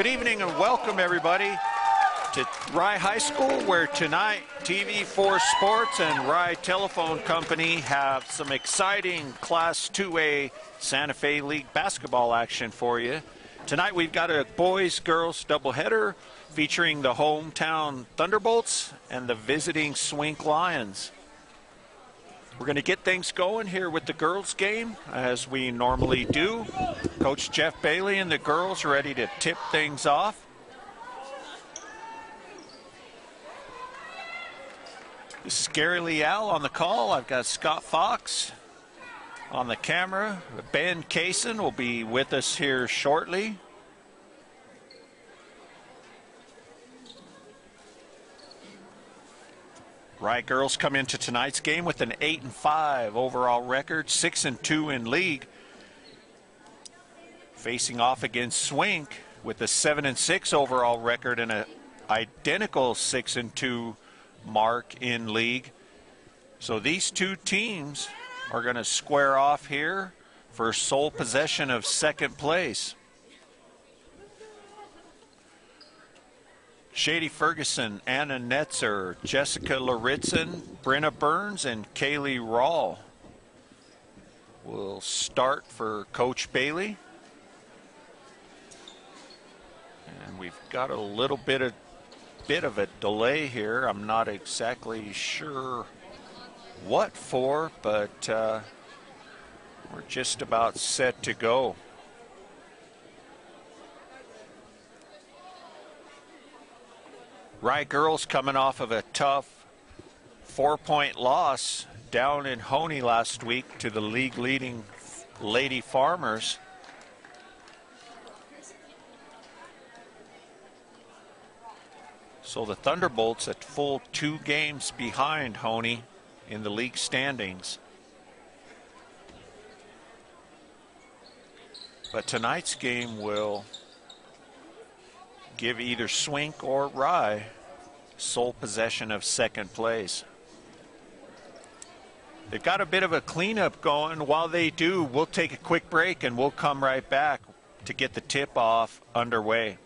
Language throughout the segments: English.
Good evening and welcome everybody to Rye High School, where tonight TV4 Sports and Rye Telephone Company have some exciting Class 2A Santa Fe League basketball action for you. Tonight we've got a boys-girls doubleheader featuring the hometown Thunderbolts and the visiting Swink Lions. We're going to get things going here with the girls game as we normally do. Coach Jeff Bailey and the girls are ready to tip things off. This is Gary Leal on the call. I've got Scott Fox on the camera. Ben Kaysen will be with us here shortly. Rye girls come into tonight's game with an 8-5 overall record, 6-2 in league. Facing off against Swink with a 7-6 overall record and an identical 6-2 mark in league. So these two teams are going to square off here for sole possession of second place. Shady Ferguson, Anna Netzer, Jessica Laritzen, Brenna Burns, and Kaylee Rawl will start for Coach Bailey. And we've got a little bit of a delay here. I'm not exactly sure what for, but we're just about set to go. Rye girls coming off of a tough 4-point loss down in Honey last week to the league leading Lady Farmers. So the Thunderbolts at full 2 games behind Honey in the league standings. But tonight's game will give either Swink or Rye sole possession of second place. They've got a bit of a cleanup going. While they do, we'll take a quick break and we'll come right back to get the tip-off underway.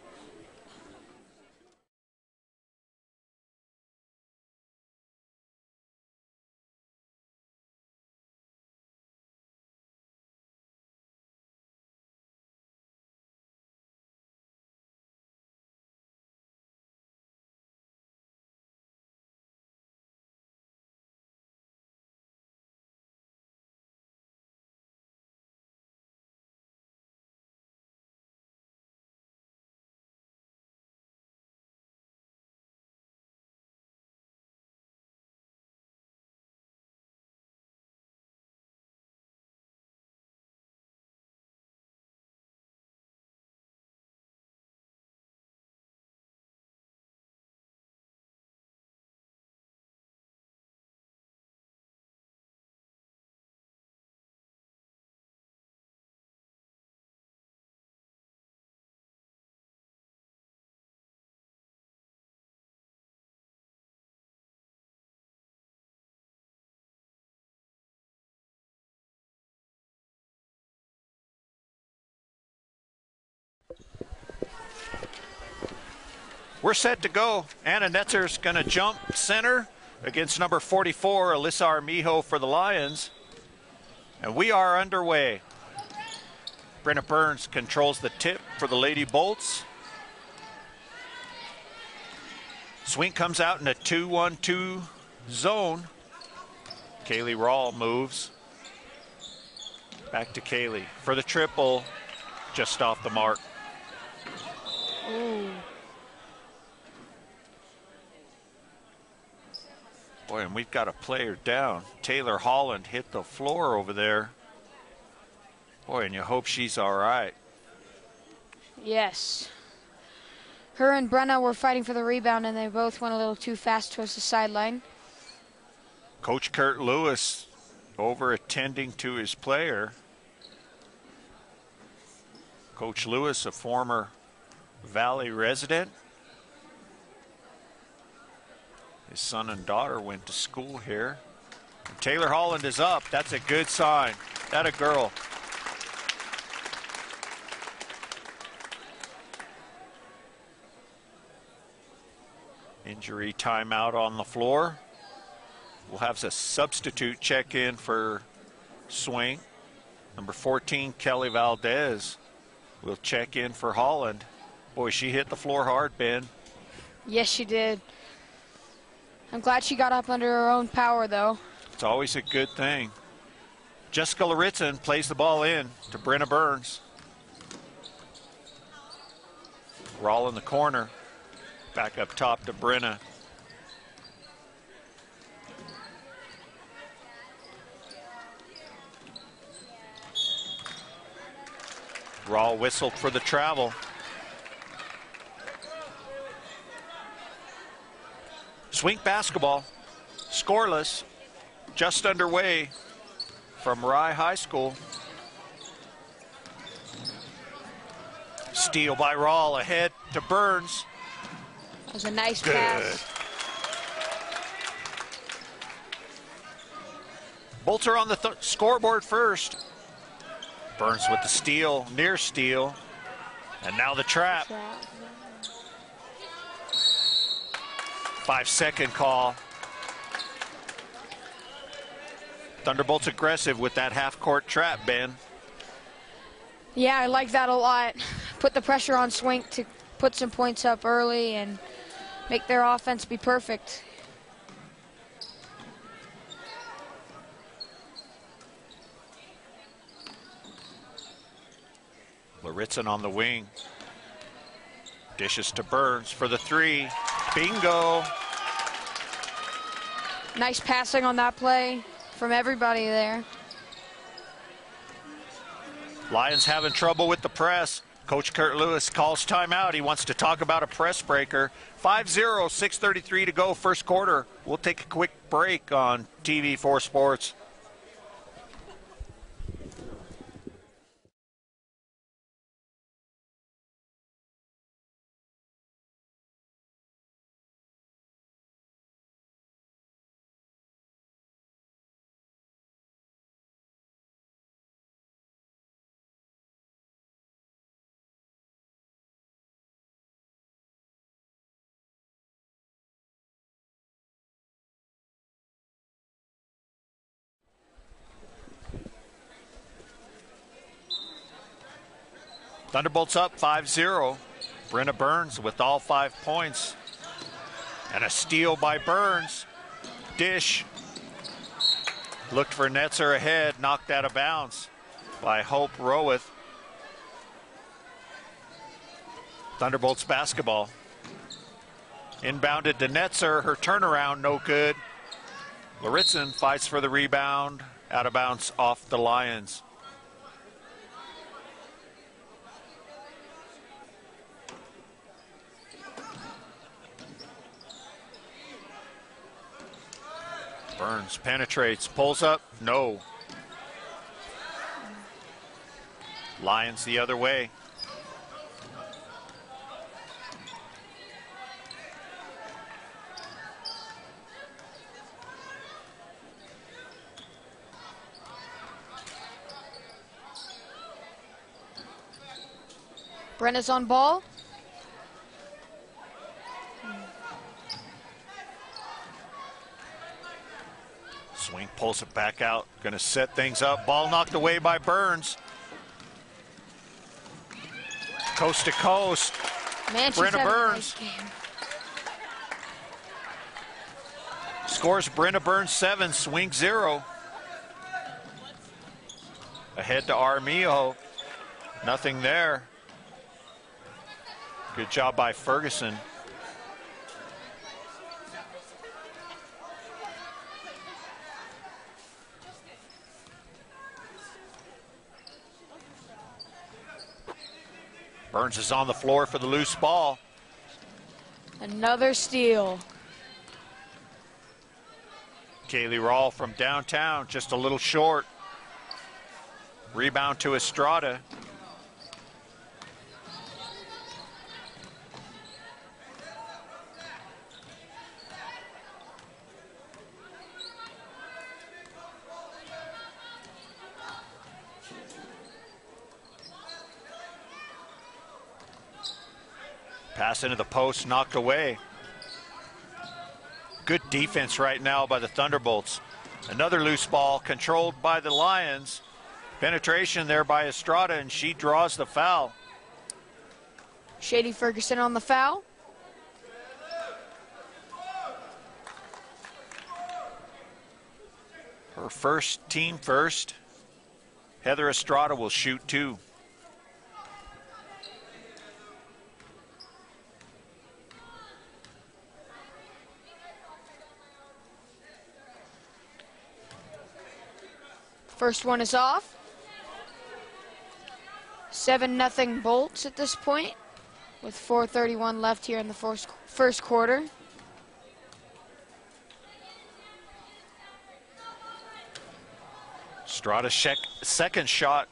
We're set to go. Anna Netzer's going to jump center against number 44, Alyssa Armijo for the Lions. And we are underway. Brenna Burns controls the tip for the Lady Bolts. Swink comes out in a 2-1-2 zone. Kaylee Rawl moves. Back to Kaylee for the triple, just off the mark. Ooh. Boy, and we've got a player down. Taylor Holland hit the floor over there. Boy, and you hope she's all right. Yes. Her and Brenna were fighting for the rebound, and they both went a little too fast towards the sideline. Coach Kurt Lewis over attending to his player. Coach Lewis, a former Valley resident. His son and daughter went to school here. And Taylor Holland is up. That's a good sign. That a girl. Injury timeout on the floor. We'll have a substitute check in for Swink. Number 14, Kelly Valdez, will check in for Holland. Boy, she hit the floor hard, Ben. Yes, she did. I'm glad she got up under her own power, though. It's always a good thing. Jessica Laritzen plays the ball in to Brenna Burns. Rawl in the corner. Back up top to Brenna. Rawl whistled for the travel. Swink basketball, scoreless, just underway from Rye High School. Steal by Rawl, ahead to Burns. That was a nice pass. Bolts are on the scoreboard first. Burns with the steal, near steal, and now the trap. 5-second call. Thunderbolt's aggressive with that half-court trap, Ben. Yeah, I like that a lot. Put the pressure on Swink to put some points up early and make their offense be perfect. Laritzen on the wing. Dishes to Burns for the three. Bingo. Nice passing on that play from everybody there. Lions having trouble with the press. Coach Kurt Lewis calls timeout. He wants to talk about a press breaker. 5-0, 6:33 to go, first quarter. We'll take a quick break on TV4 Sports. Thunderbolts up 5-0. Brenna Burns with all 5 points. And a steal by Burns. Dish. Looked for Netzer ahead, knocked out of bounds by Hope Roweth. Thunderbolts basketball. Inbounded to Netzer, her turnaround no good. Laritzen fights for the rebound, out of bounds off the Lions. Burns penetrates, pulls up, no. Lions the other way. Brenna's on ball. Swink pulls it back out, gonna set things up. Ball knocked away by Burns. Coast to coast. Man, she's Brenna having a Burns. nice game. Scores Brenna Burns 7, Swink 0. Ahead to Armijo. Nothing there. Good job by Ferguson. Burns is on the floor for the loose ball. Another steal. Kaylee Rawl from downtown, just a little short. Rebound to Estrada. Pass into the post, knocked away. Good defense right now by the Thunderbolts. Another loose ball controlled by the Lions. Penetration there by Estrada, and she draws the foul. Shady Ferguson on the foul. Her first, team first. Heather Estrada will shoot 2. First one is off. 7-0 Bolts at this point, with 4:31 left here in the first quarter. Estrada's second shot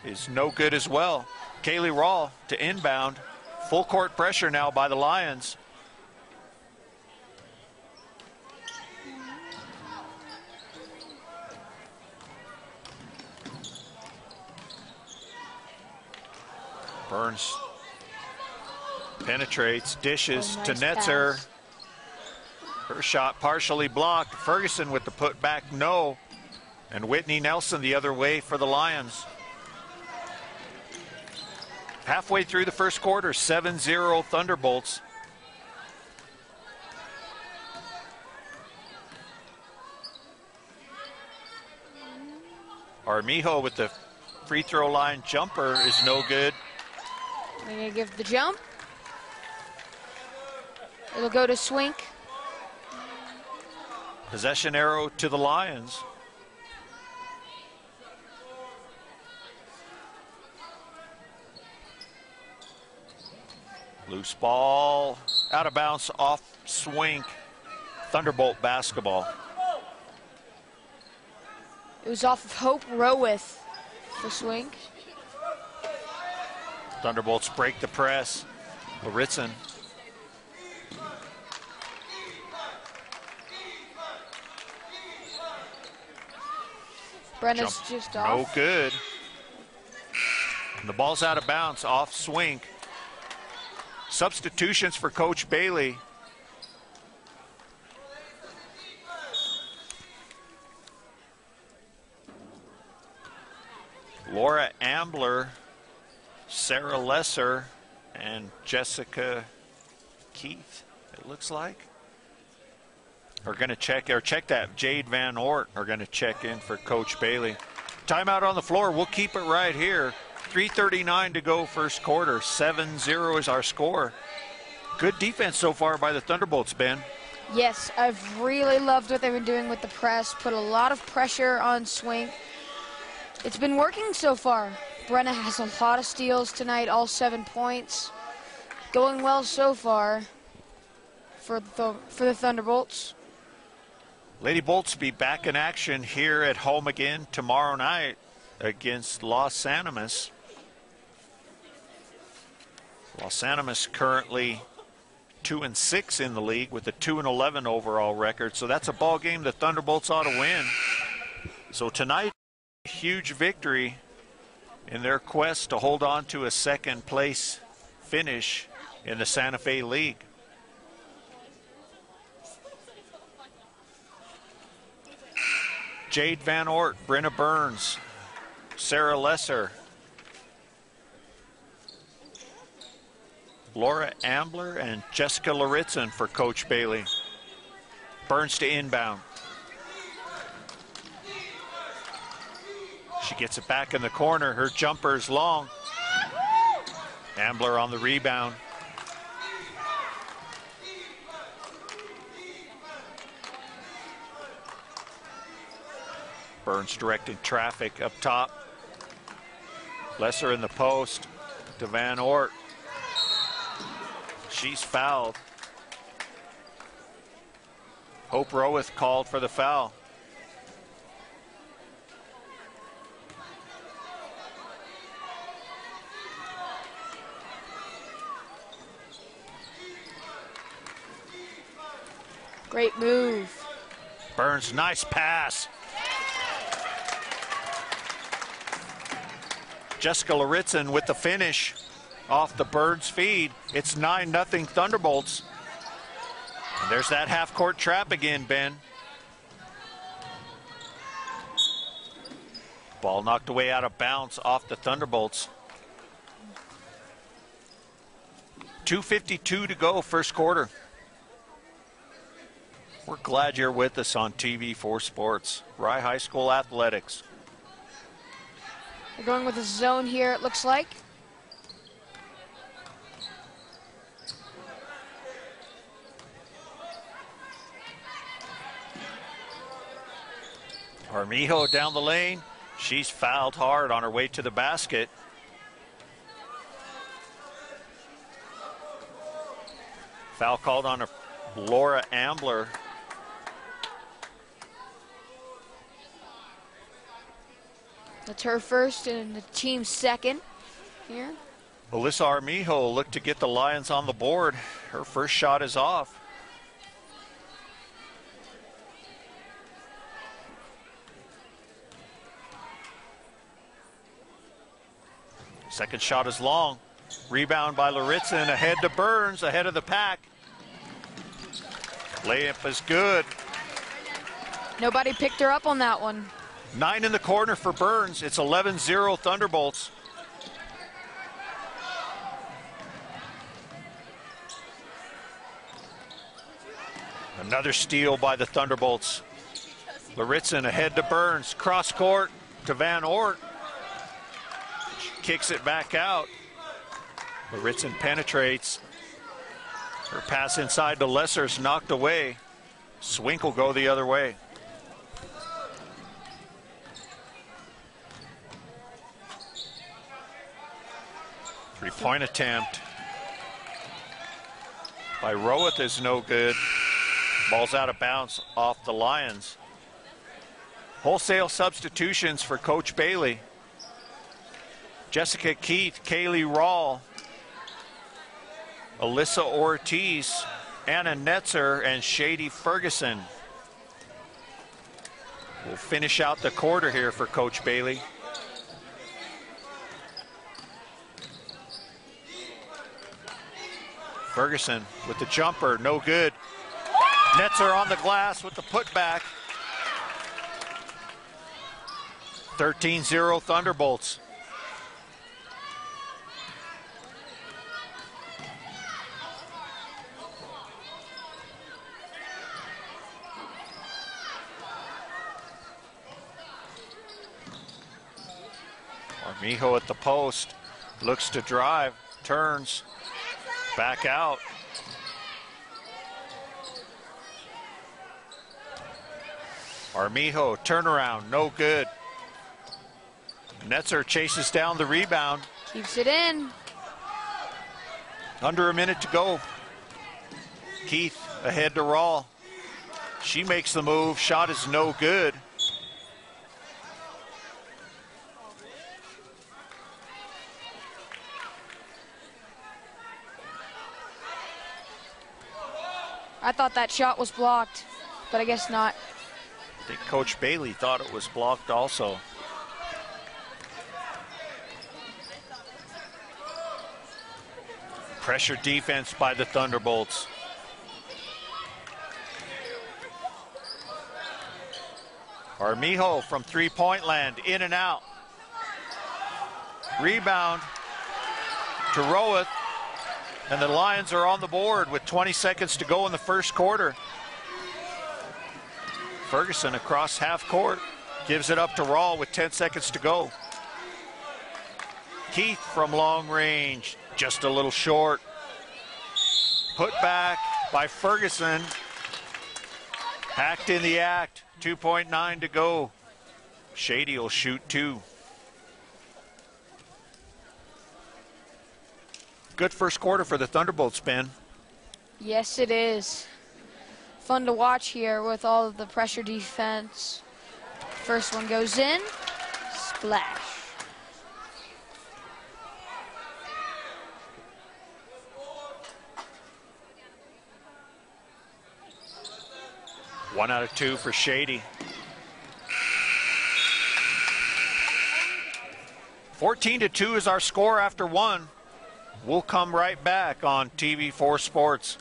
is no good as well. Kaylee Rawl to inbound. Full court pressure now by the Lions. Burns penetrates, dishes to Netzer. Her shot partially blocked. Ferguson with the putback, no. And Whitney Nelson the other way for the Lions. Halfway through the first quarter, 7-0 Thunderbolts. Armijo with the free throw line jumper is no good. We're going to give the jump. It'll go to Swink. Possession arrow to the Lions. Loose ball, out of bounds, off Swink. Thunderbolt basketball. It was off of Hope Rowith for Swink. Thunderbolts break the press. Laritson. Brenna's just off. No good. And the ball's out of bounds, off Swink. Substitutions for Coach Bailey. Laura Ambler, Sarah Lesser, and Jessica Keith, it looks like, are going to check that. Jade Van Ort are going to check in for Coach Bailey. Timeout on the floor. We'll keep it right here. 3:39 to go first quarter. 7-0 is our score. Good defense so far by the Thunderbolts, Ben. Yes, I've really loved what they've been doing with the press. Put a lot of pressure on Swink. It's been working so far. Brenna has a lot of steals tonight, all 7 points. Going well so far for the Thunderbolts. Lady Bolts be back in action here at home again tomorrow night against Los Animas. Los Animas currently 2-6 in the league with a 2-11 overall record. So that's a ball game the Thunderbolts ought to win. So tonight, a huge victory in their quest to hold on to a second place finish in the Santa Fe League. Jade Van Ort, Brenna Burns, Sarah Lesser, Laura Ambler, and Jessica Laritson for Coach Bailey. Burns to inbound. She gets it back in the corner. Her jumper's long. Ambler on the rebound. Burns directing traffic up top. Lesser in the post to Van Ort. She's fouled. Hope Rowith called for the foul. Great move. Burns, nice pass. Jessica Laritson with the finish off the Burns feed. It's 9-0 Thunderbolts. And there's that half-court trap again, Ben. Ball knocked away out of bounds off the Thunderbolts. 2:52 to go, first quarter. We're glad you're with us on TV4 Sports. Rye High School Athletics. We're going with a zone here, it looks like. Armijo down the lane. She's fouled hard on her way to the basket. Foul called on Laura Ambler. That's her first and the team's second here. Alyssa Armijo looked to get the Lions on the board. Her first shot is off. Second shot is long. Rebound by Laritzin, ahead to Burns, ahead of the pack. Layup is good. Nobody picked her up on that one. 9 in the corner for Burns. It's 11-0 Thunderbolts. Another steal by the Thunderbolts. Laritzin ahead to Burns. Cross court to Van Oort. She kicks it back out. Laritzin penetrates. Her pass inside to Lesser's knocked away. Swink will go the other way. Three-point attempt by Roweth is no good. Ball's out of bounds off the Lions. Wholesale substitutions for Coach Bailey. Jessica Keith, Kaylee Rawl, Alyssa Ortiz, Anna Netzer, and Shady Ferguson will finish out the quarter here for Coach Bailey. Ferguson with the jumper, no good. Netzer on the glass with the putback. 13-0 Thunderbolts. Armijo at the post, looks to drive, turns, back out. Armijo, turnaround, no good. Netzer chases down the rebound. Keeps it in. Under a minute to go. Keith ahead to Rawl. She makes the move, shot is no good. I thought that shot was blocked, but I guess not. I think Coach Bailey thought it was blocked also. Pressure defense by the Thunderbolts. Armijo from three-point land, in and out. Rebound to Roweth, and the Lions are on the board with 20 seconds to go in the first quarter. Ferguson across half court, gives it up to Rawl with 10 seconds to go. Keith from long range, just a little short. Put back by Ferguson. Hacked in the act, 2.9 to go. Shady will shoot two. Good first quarter for the Thunderbolts, Ben. Yes, it is. Fun to watch here with all of the pressure defense. First one goes in, splash. One out of two for Shady. 14-2 is our score after one. We'll come right back on TV4 Sports.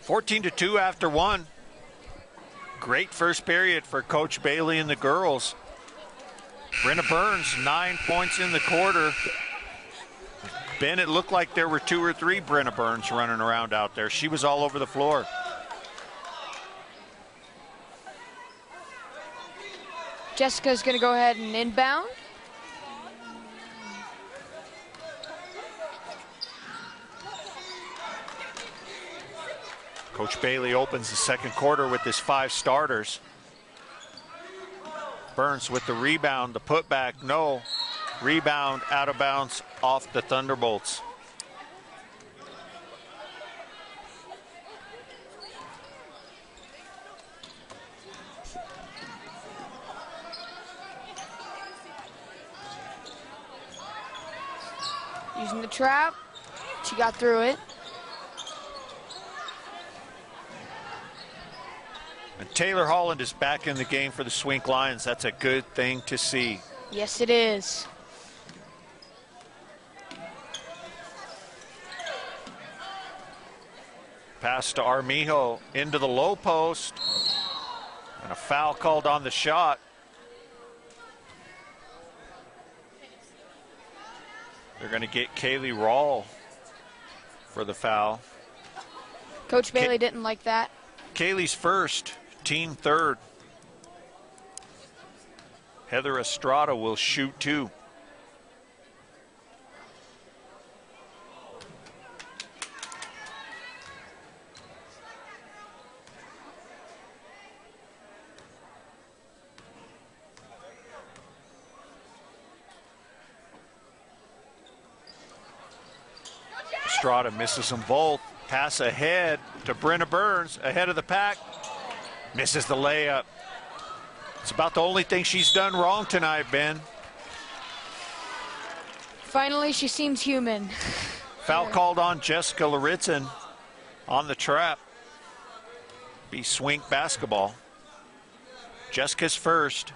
14-2 after one. Great first period for Coach Bailey and the girls. Brenna Burns, 9 points in the quarter. Ben, it looked like there were 2 or 3 Brenna Burns running around out there. She was all over the floor. Jessica's going to go ahead and inbound. Coach Bailey opens the second quarter with his 5 starters. Burns with the rebound, the putback, no. Rebound out of bounds off the Thunderbolts. Using the trap, she got through it. And Taylor Holland is back in the game for the Swink Lions. That's a good thing to see. Yes, it is. Pass to Armijo into the low post. And a foul called on the shot. They're going to get Kaylee Rawl for the foul. Coach Bailey didn't like that. Kaylee's first, team third. Heather Estrada will shoot 2. Estrada misses them both. Pass ahead to Brenna Burns, ahead of the pack. Misses the layup. It's about the only thing she's done wrong tonight, Ben. Finally, she seems human. Foul called on Jessica Laritzen on the trap. Be Swink basketball. Jessica's first.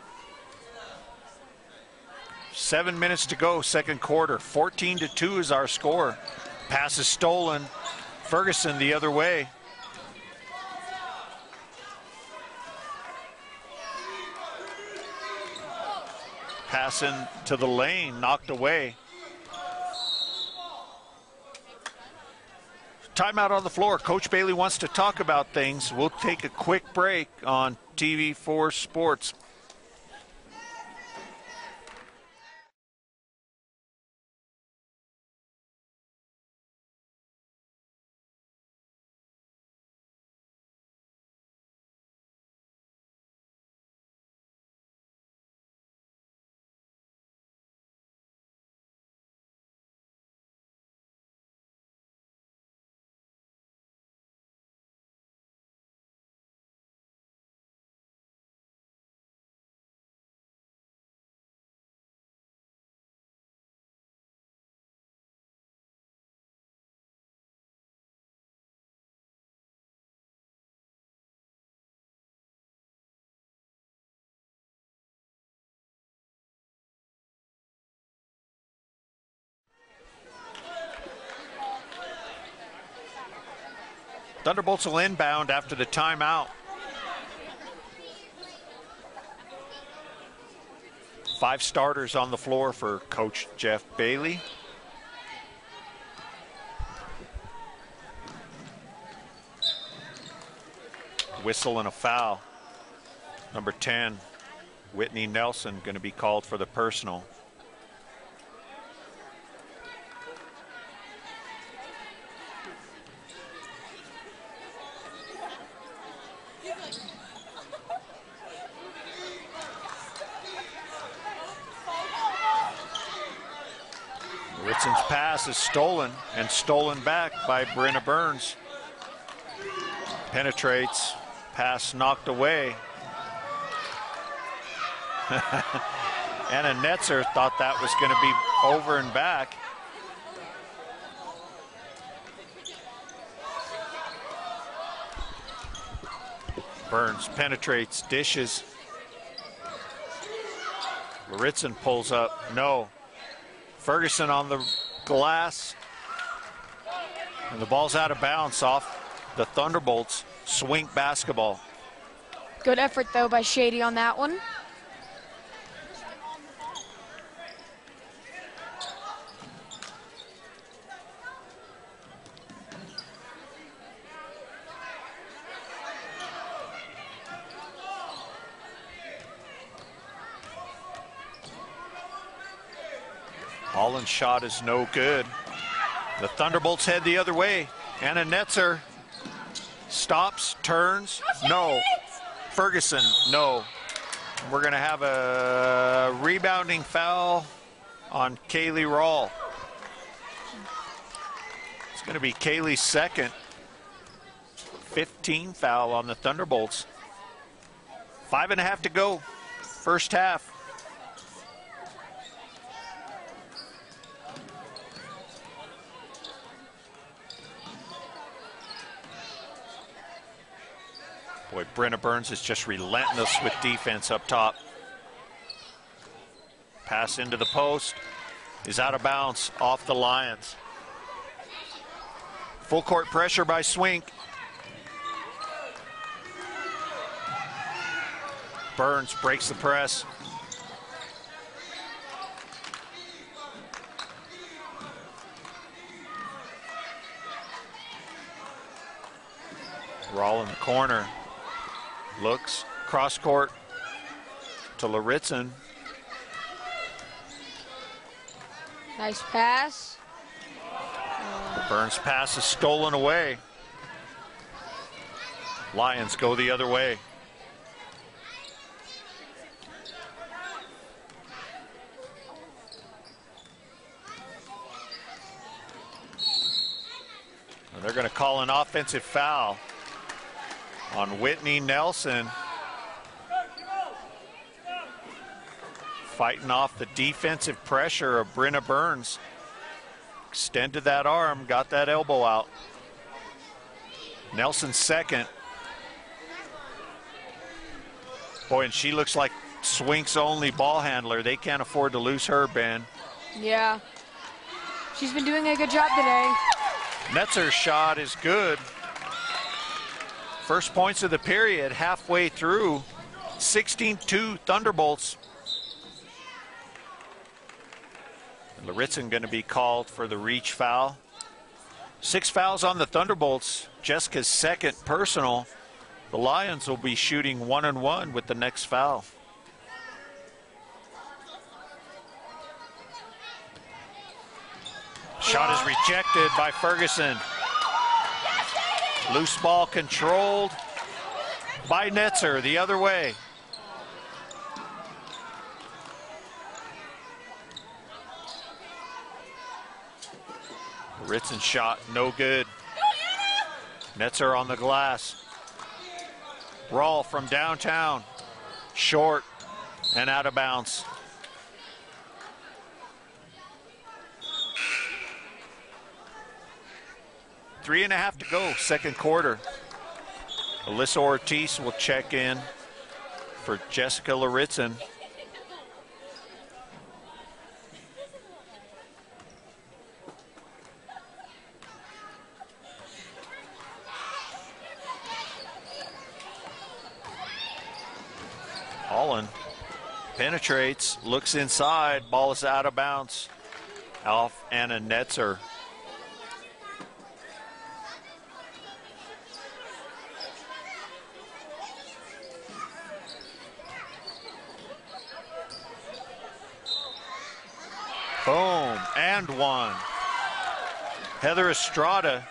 7 minutes to go, second quarter. 14-2 is our score. Pass is stolen. Ferguson the other way. Passing to the lane, knocked away. Timeout on the floor. Coach Bailey wants to talk about things. We'll take a quick break on TV4 Sports. Thunderbolts will inbound after the timeout. 5 starters on the floor for Coach Jeff Bailey. Whistle and a foul. Number 10, Whitney Nelson, going to be called for the personal. Ritzen's pass is stolen and stolen back by Brenna Burns. Penetrates, pass knocked away. Anna Netzer thought that was going to be over and back. Burns penetrates, dishes. Laritzen pulls up, no. Ferguson on the glass. And the ball's out of bounds off the Thunderbolts Swink basketball. Good effort, though, by Shady on that one. Holland's shot is no good. The Thunderbolts head the other way. Anna Netzer stops, turns, no. Ferguson, no. We're going to have a rebounding foul on Kaylee Rawl. It's going to be Kaylee's second. 15 foul on the Thunderbolts. 5.5 to go, first half. Boy, Brenna Burns is just relentless with defense up top. Pass into the post is out of bounds, off the Lions. Full court pressure by Swink. Burns breaks the press. Rawl in the corner. Looks, cross court to Laritzen. Nice pass. The Burns pass is stolen away. Lions go the other way. And they're going to call an offensive foul on Whitney Nelson. Fighting off the defensive pressure of Brenna Burns. Extended that arm, got that elbow out. Nelson's second. Boy, and she looks like Swink's only ball handler. They can't afford to lose her, Ben. Yeah. She's been doing a good job today. Netzer's shot is good. First points of the period, halfway through. 16-2 Thunderbolts. Laritzen going to be called for the reach foul. 6 fouls on the Thunderbolts. Jessica's second personal. The Lions will be shooting 1-1 with the next foul. Shot is rejected by Ferguson. Loose ball controlled by Netzer the other way. Ritson shot no good. Netzer on the glass. Rawl from downtown. Short and out of bounds. Three and a half to go, second quarter. Alyssa Ortiz will check in for Jessica Laritzen. Holland penetrates, looks inside, ball is out of bounds. Off Anna Netzer. Boom, and one. Heather Estrada,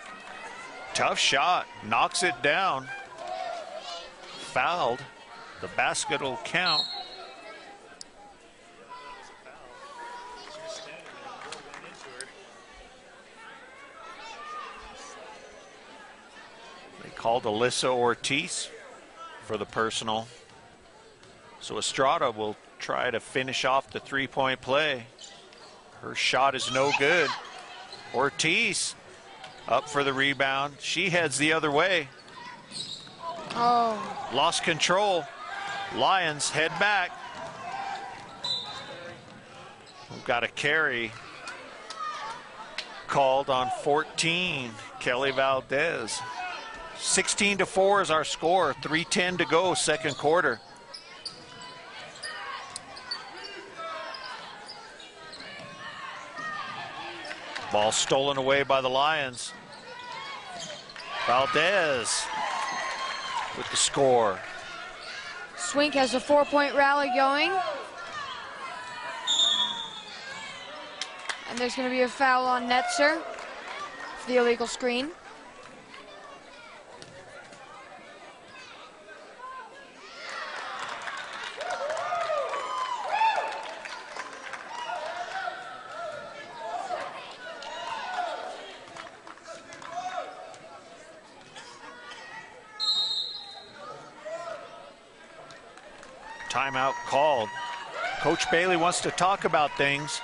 tough shot, knocks it down. Fouled. The basket will count. They called Alyssa Ortiz for the personal. So Estrada will try to finish off the three-point play. Her shot is no good. Ortiz up for the rebound. She heads the other way. Oh. Lost control. Lions head back. We've got a carry called on 14, Kelly Valdez. 16-4 is our score. 3:10 to go, second quarter. Ball stolen away by the Lions. Valdez with the score. Swink has a 4-point rally going. And there's going to be a foul on Netzer for the illegal screen. Timeout called. Coach Bailey wants to talk about things.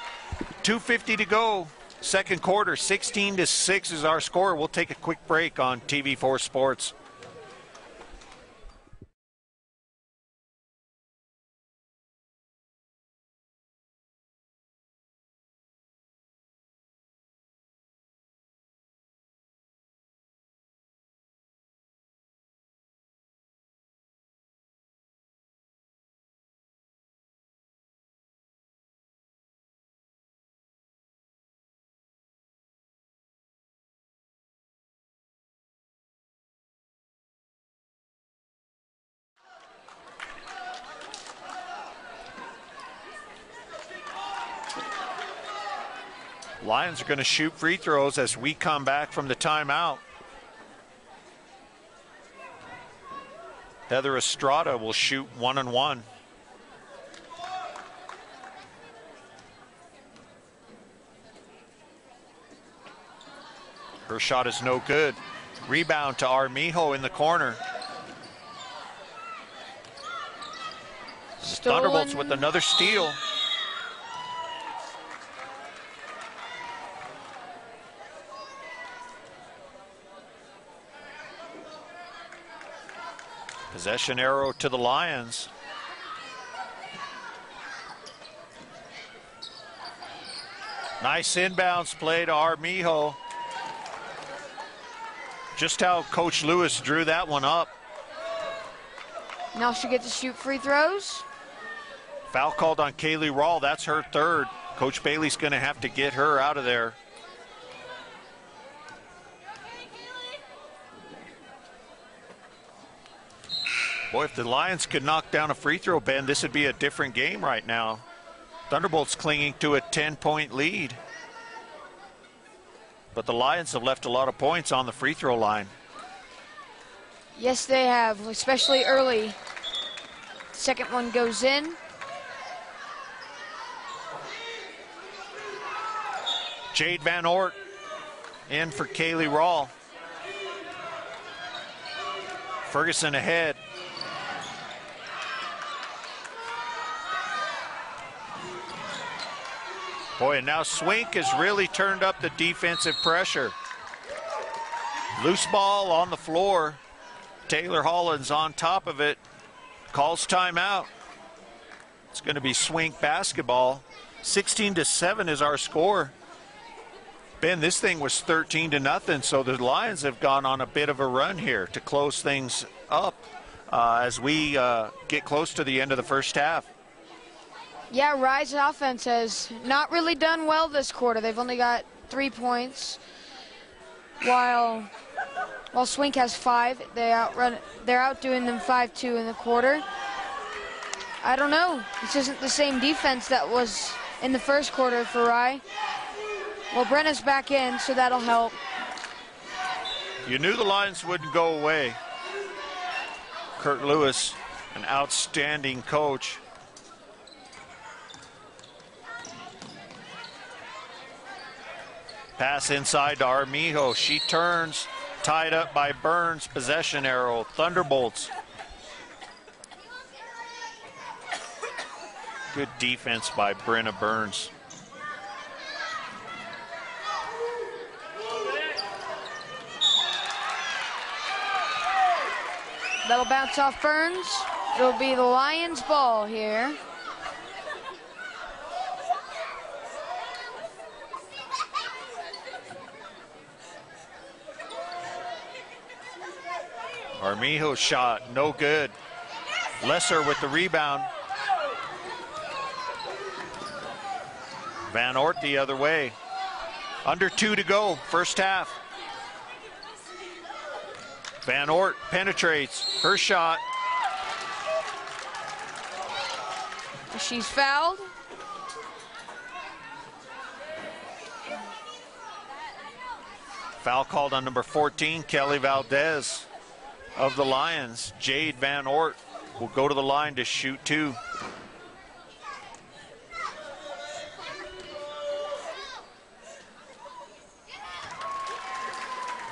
2:50 to go, second quarter. 16-6 is our score. We'll take a quick break on TV4 Sports. Lions are going to shoot free throws as we come back from the timeout. Heather Estrada will shoot 1-1. Her shot is no good. Rebound to Armijo in the corner. Thunderbolts with another steal. Possession arrow to the Lions. Nice inbounds play to Armijo. Just how Coach Lewis drew that one up. Now she gets to shoot free throws. Foul called on Kaylee Rawl. That's her third. Coach Bailey's going to have to get her out of there. Boy, if the Lions could knock down a free throw, Ben, this would be a different game right now. Thunderbolts clinging to a 10-point lead. But the Lions have left a lot of points on the free throw line. Yes, they have, especially early. Second one goes in. Jade Van Oort in for Kaylee Rawl. Ferguson ahead. Boy, and now Swink has really turned up the defensive pressure. Loose ball on the floor. Taylor Holland's on top of it. Calls timeout. It's going to be Swink basketball. 16-7 is our score. Ben, this thing was 13-0, so the Lions have gone on a bit of a run here to close things up as we get close to the end of the first half. Yeah, Rye's offense has not really done well this quarter. They've only got 3 points, while Swink has 5. They're outdoing them 5-2 in the quarter. I don't know. This isn't the same defense that was in the first quarter for Rye. Well, Brenna's back in, so that'll help. You knew the Lions wouldn't go away. Kurt Lewis, an outstanding coach. Pass inside to Armijo. She turns, tied up by Burns. Possession arrow. Thunderbolts. Good defense by Brenna Burns. That'll bounce off Burns. It'll be the Lions' ball here. Armijo's shot, no good. Lesser with the rebound. Van Oort the other way. Under 2 to go, first half. Van Oort penetrates, her shot. She's fouled. Foul called on number 14, Kelly Valdez of the Lions. Jade Van Oort will go to the line to shoot 2.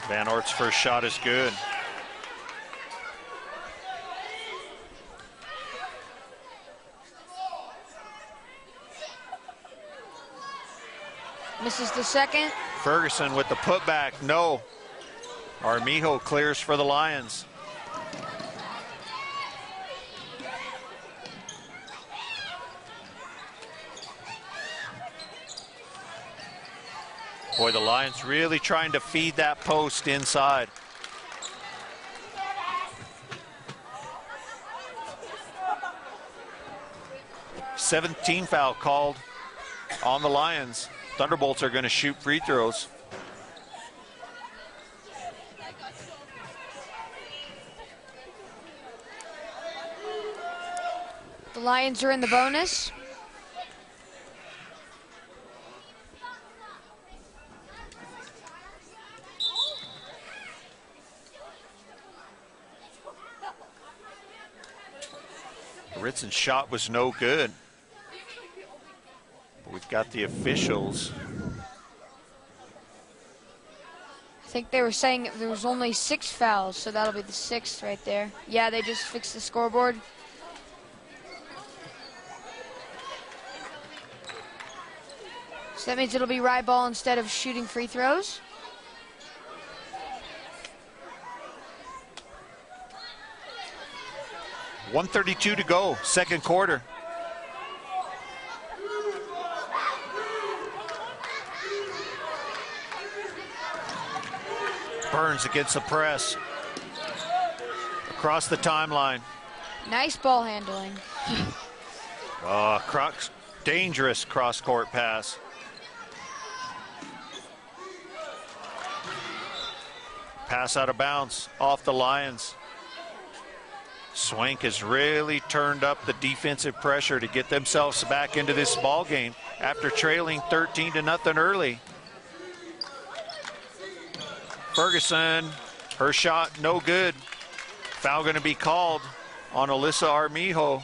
Van Oort's first shot is good. Misses the second. Ferguson with the putback, no. Armijo clears for the Lions. Boy, the Lions really trying to feed that post inside. '17 foul called on the Lions. Thunderbolts are going to shoot free throws. The Lions are in the bonus. Ritson's shot was no good. But we've got the officials. I think they were saying there was only 6 fouls, so that'll be the 6th right there. Yeah, they just fixed the scoreboard. So that means it'll be Rye ball instead of shooting free throws. .132 to go, second quarter. Burns against the press. Across the timeline. Nice ball handling. Dangerous cross-court pass. Pass out of bounds, off the Lions. Swink has really turned up the defensive pressure to get themselves back into this ball game after trailing 13-0 early. Ferguson, her shot no good. Foul going to be called on Alyssa Armijo.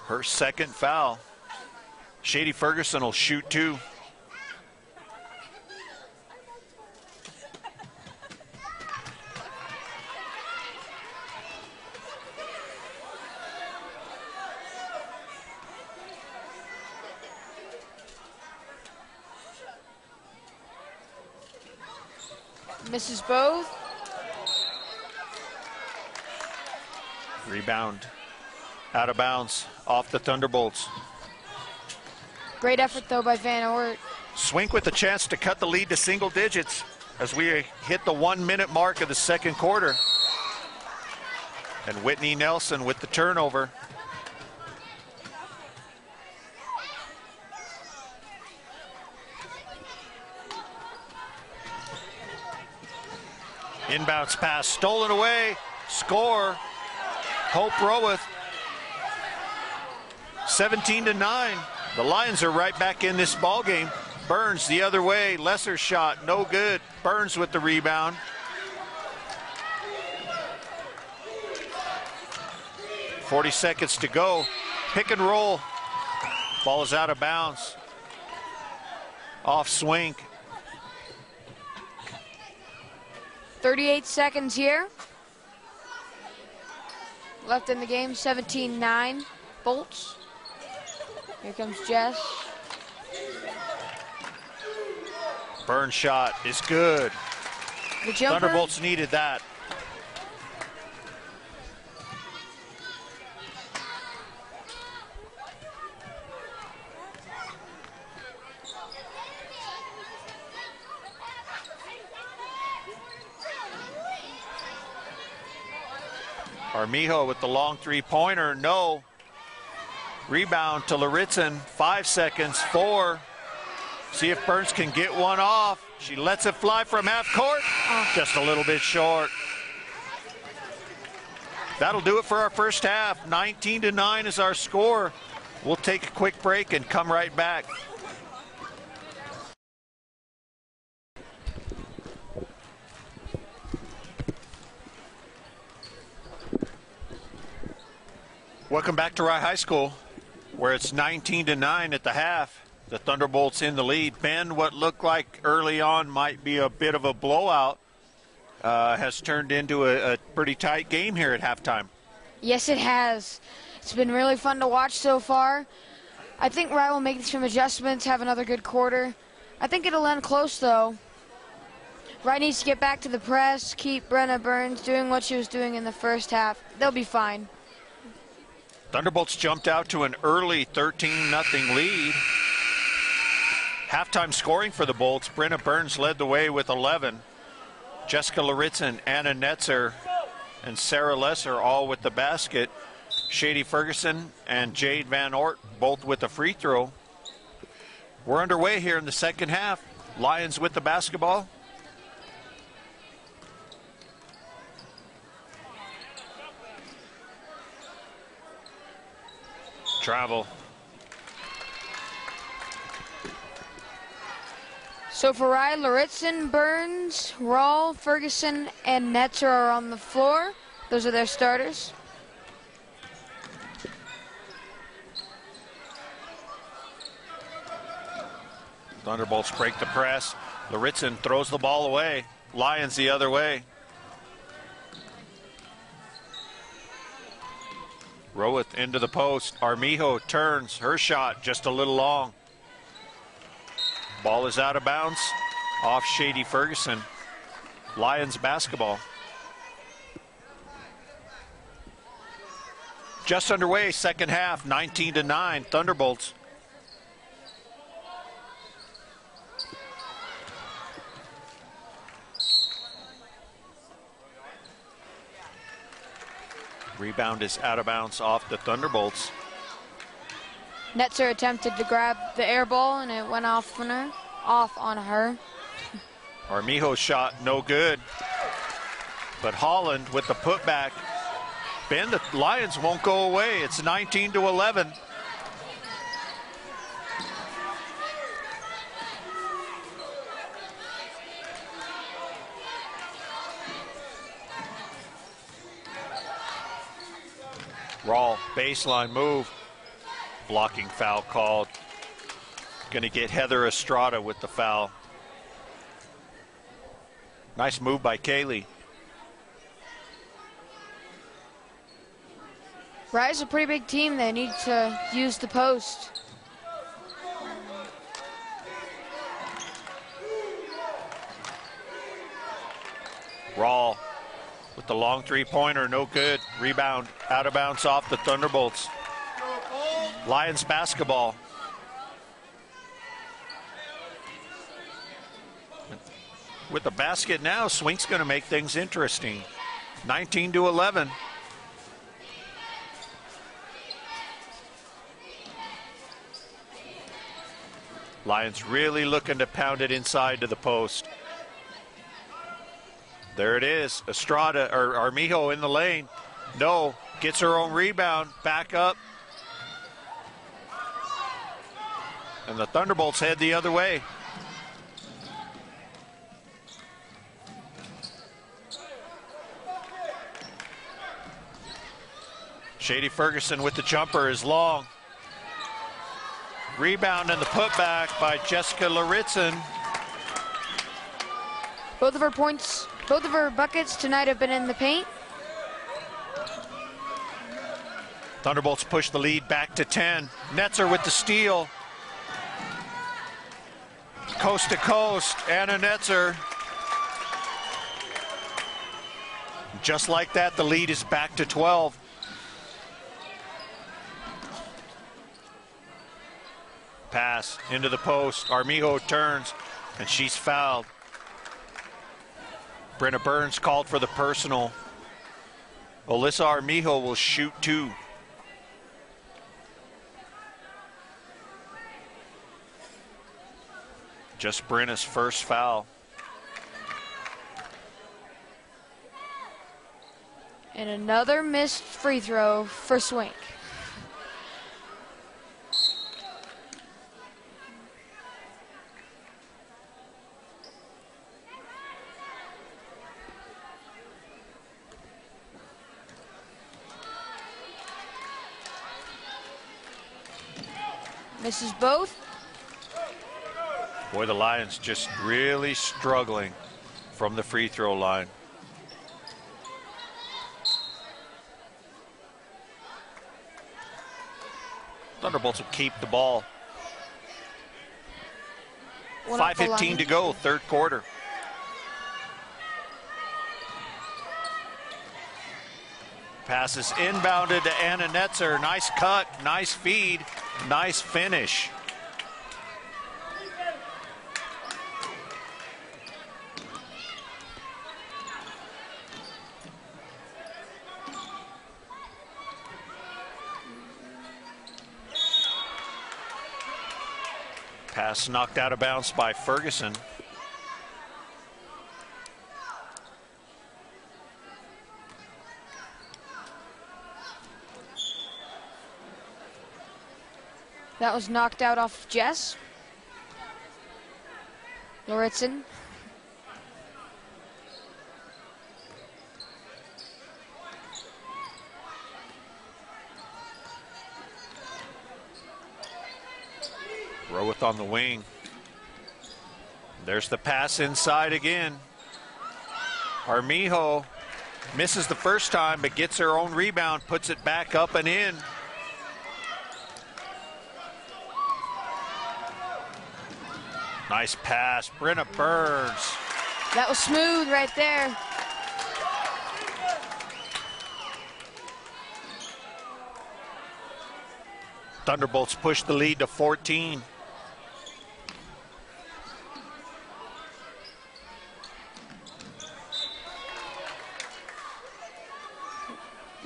Her second foul. Shady Ferguson will shoot 2. Misses both. Rebound. Out of bounds. Off the Thunderbolts. Great effort, though, by Van Oort. Swink with a chance to cut the lead to single digits as we hit the 1-minute mark of the second quarter. And Whitney Nelson with the turnover. Inbounds pass stolen away. Score. Hope Roweth. 17-9. The Lions are right back in this ball game. Burns the other way. Lesser shot, no good. Burns with the rebound. .40 seconds to go. Pick and roll. Ball is out of bounds. Off Swink. 38 seconds here. Left in the game, 17-9. Bolts. Here comes Jess. Burn shot is good. The jumper. Thunderbolts needed that. Armijo with the long three-pointer, no. Rebound to Laritzen, 5 seconds, 4. See if Burns can get one off. She lets it fly from half court, just a little bit short. That'll do it for our first half. 19-9 is our score. We'll take a quick break and come right back. Welcome back to Rye High School, where it's 19-9 at the half. The Thunderbolts in the lead. Ben, what looked like early on might be a bit of a blowout, has turned into a pretty tight game here at halftime. Yes, it has. It's been really fun to watch so far. I think Rye will make some adjustments, have another good quarter. I think it'll end close, though. Rye needs to get back to the press, keep Brenna Burns doing what she was doing in the first half. They'll be fine. Thunderbolts jumped out to an early 13-0 lead. Halftime scoring for the Bolts. Brenna Burns led the way with 11. Jessica Laritzen, Anna Netzer, and Sarah Lesser all with the basket. Shady Ferguson and Jade Van Ort both with the free throw. We're underway here in the second half. Lions with the basketball. Travel. So for Rye, Laritzen, Burns, Rawl, Ferguson, and Netzer are on the floor. Those are their starters. Thunderbolts break the press. Laritzen throws the ball away. Lions the other way. Roweth into the post. Armijo turns. Her shot just a little long. Ball is out of bounds. Off Shady Ferguson. Lions basketball. Just underway, second half, 19-9, Thunderbolts. Rebound is out of bounds off the Thunderbolts. Netzer attempted to grab the air ball and it went off on her. Armijo's shot no good. But Holland with the putback. Ben, the Lions won't go away. It's 19-11. Rawl, baseline move. Blocking foul called. Going to get Heather Estrada with the foul. Nice move by Kaylee. Rye's a pretty big team. They need to use the post. Rawl with the long three-pointer, no good. Rebound out of bounds off the Thunderbolts. Lions basketball. With the basket now, Swink's going to make things interesting. 19-11. Lions really looking to pound it inside to the post. There it is. Estrada or Armijo in the lane. No, gets her own rebound. Back up. And the Thunderbolts head the other way. Shady Ferguson with the jumper is long. Rebound and the putback by Jessica Laritzen. Both of her buckets tonight have been in the paint. Thunderbolts push the lead back to 10. Netzer with the steal. Coast to coast, Anna Netzer. Just like that, the lead is back to 12. Pass into the post. Armijo turns, and she's fouled. Brenna Burns called for the personal. Alyssa Armijo will shoot 2. Just Brenna's first foul. And another missed free throw for Swink. Misses both. Boy, the Lions just really struggling from the free throw line. Thunderbolts will keep the ball. 5:15 to go, third quarter. Passes inbounded to Anna Netzer. Nice cut, nice feed, nice finish. Pass knocked out of bounds by Ferguson. That was knocked out off Jess. Lauritsen. Rowith on the wing. There's the pass inside again. Armijo misses the first time, but gets her own rebound, puts it back up and in. Nice pass, Brenna Burns. That was smooth right there. Thunderbolts push the lead to 14.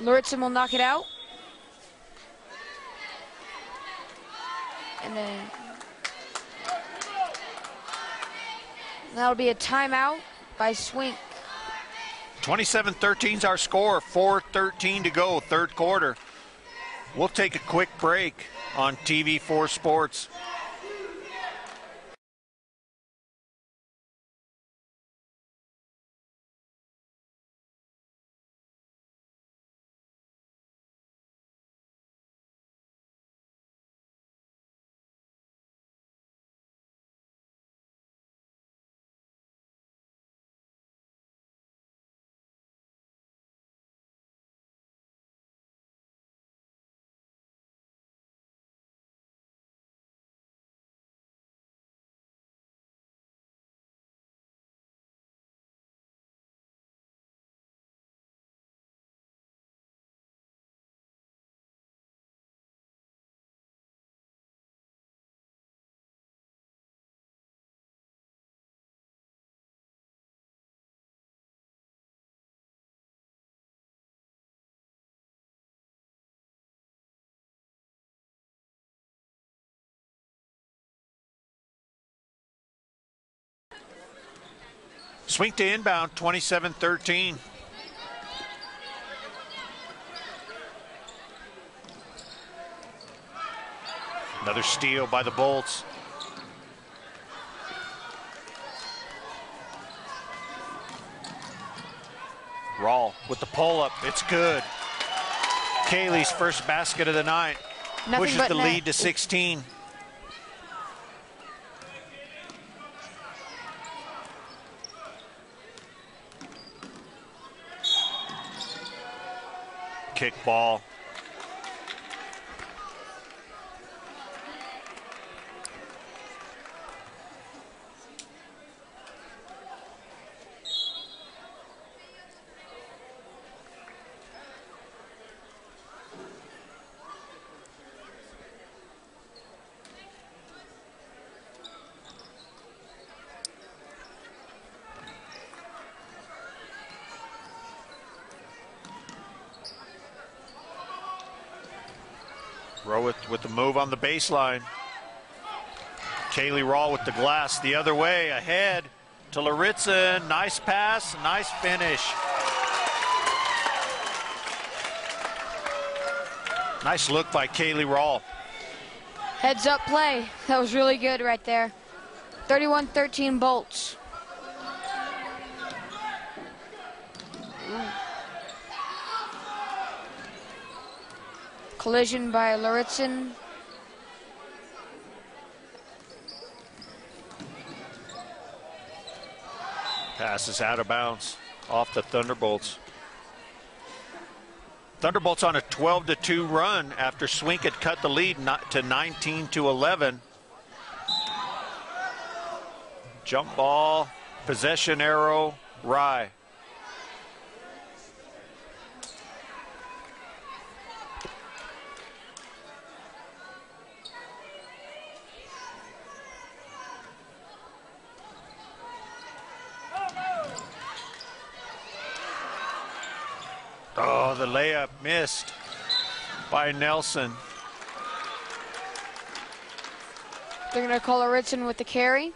Lauritsen will knock it out. And then that'll be a timeout by Swink. 27-13 is our score, 4:13 to go, third quarter. We'll take a quick break on TV4 Sports. Swink to inbound, 27-13. Another steal by the Bolts. Rawl with the pull-up, it's good. Kaylee's first basket of the night. Pushes the lead to 16. Kick ball. Rowe with the move on the baseline. Kaylee Rawl with the glass the other way, ahead to Laritzen. Nice pass, nice finish. Nice look by Kaylee Rawl. Heads up play. That was really good right there. 31-13 Bolts. Collision by Laritzen. Pass is out of bounds off the Thunderbolts. Thunderbolts on a 12-2 run after Swink had cut the lead to 19-11. Jump ball, possession arrow, Rye. Oh, the layup missed by Nelson. They're going to call Laritzen with the carry.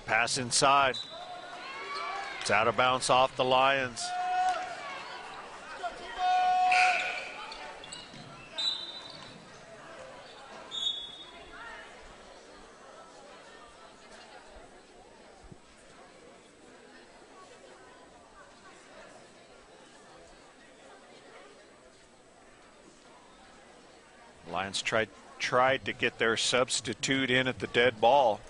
Pass inside. It's out of bounds off the Lions. Lions tried to get their substitute in at the dead ball.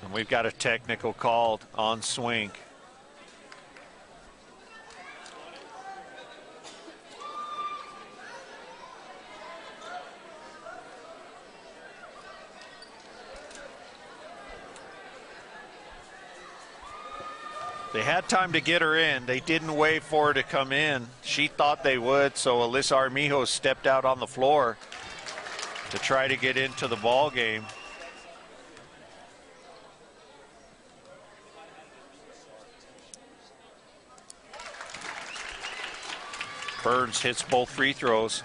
And we've got a technical called on Swink. They had time to get her in. They didn't wait for her to come in. She thought they would, so Alyssa Armijo stepped out on the floor to try to get into the ball game. Burns hits both free throws.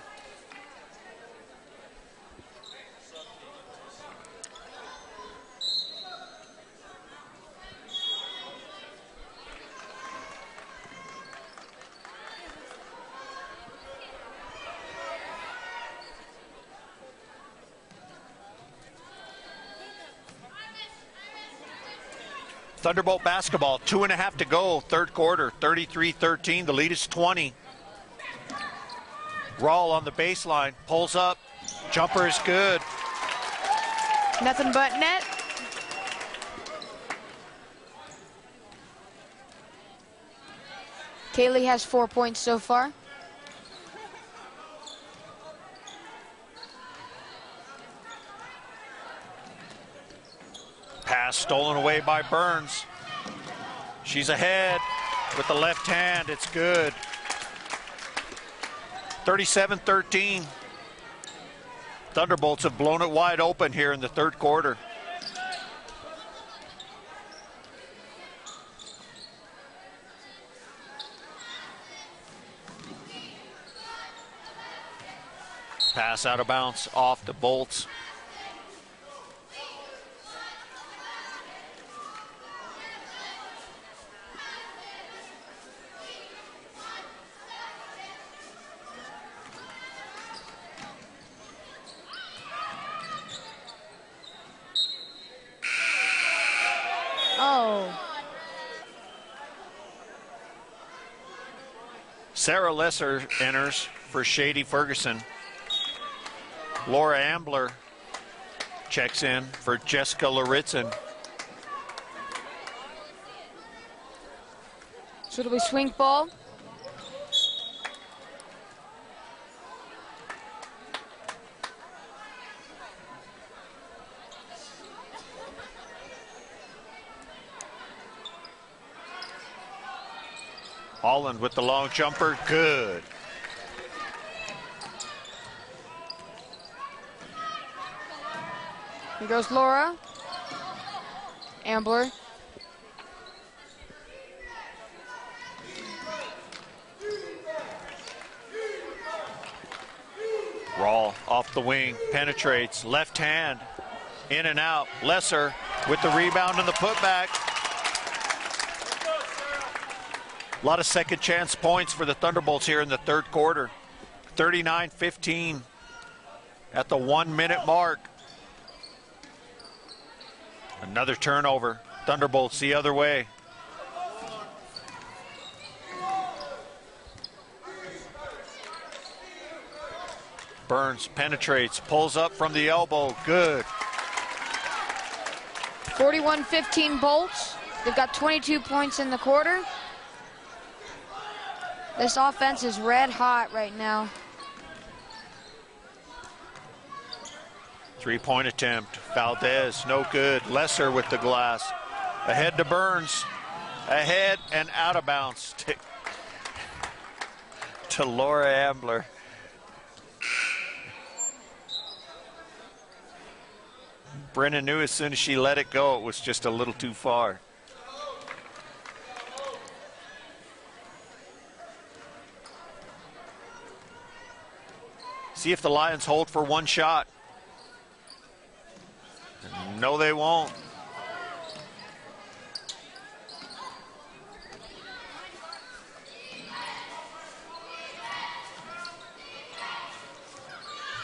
Thunderbolt basketball, 2.5 to go, third quarter, 33-13. The lead is 20. Rawl on the baseline, pulls up, jumper is good. Nothing but net. Kaylee has 4 points so far. Pass stolen away by Burns. She's ahead with the left hand. It's good. 37-13. Thunderbolts have blown it wide open here in the third quarter. Pass out of bounds off the Bolts. Sarah Lesser enters for Shady Ferguson. Laura Ambler checks in for Jessica Laritzen. So it'll be Swink ball. Holland with the long jumper, good. Here goes Laura. Ambler. Rawl off the wing, penetrates, left hand, in and out. Lesser with the rebound and the putback. A lot of second chance points for the Thunderbolts here in the third quarter. 39-15 at the 1 minute mark. Another turnover. Thunderbolts the other way. Burns penetrates, pulls up from the elbow. Good. 41-15 Bolts. They've got 22 points in the quarter. This offense is red hot right now. Three-point attempt. Valdez, no good. Lesser with the glass. Ahead to Burns. Ahead and out of bounds to Laura Ambler. Brennan knew as soon as she let it go, it was just a little too far. See if the Lions hold for one shot. No, they won't.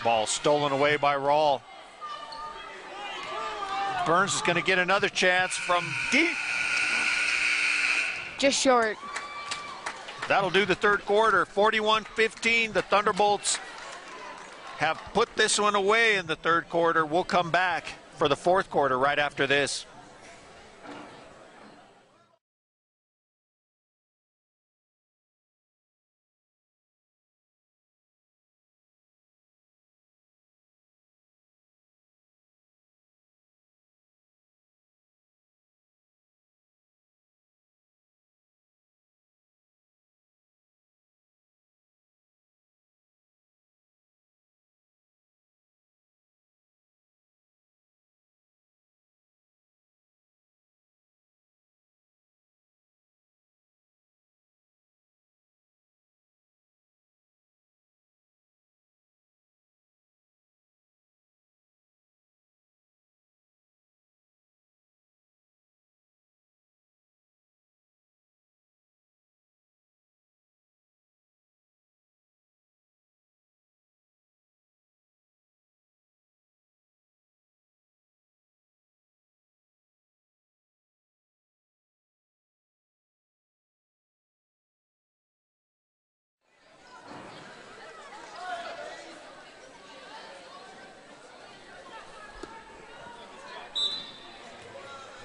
Ball stolen away by Rawl. Burns is going to get another chance from deep. Just short. That'll do the third quarter. 41-15. The Thunderbolts have put this one away in the third quarter. We'll come back for the fourth quarter right after this.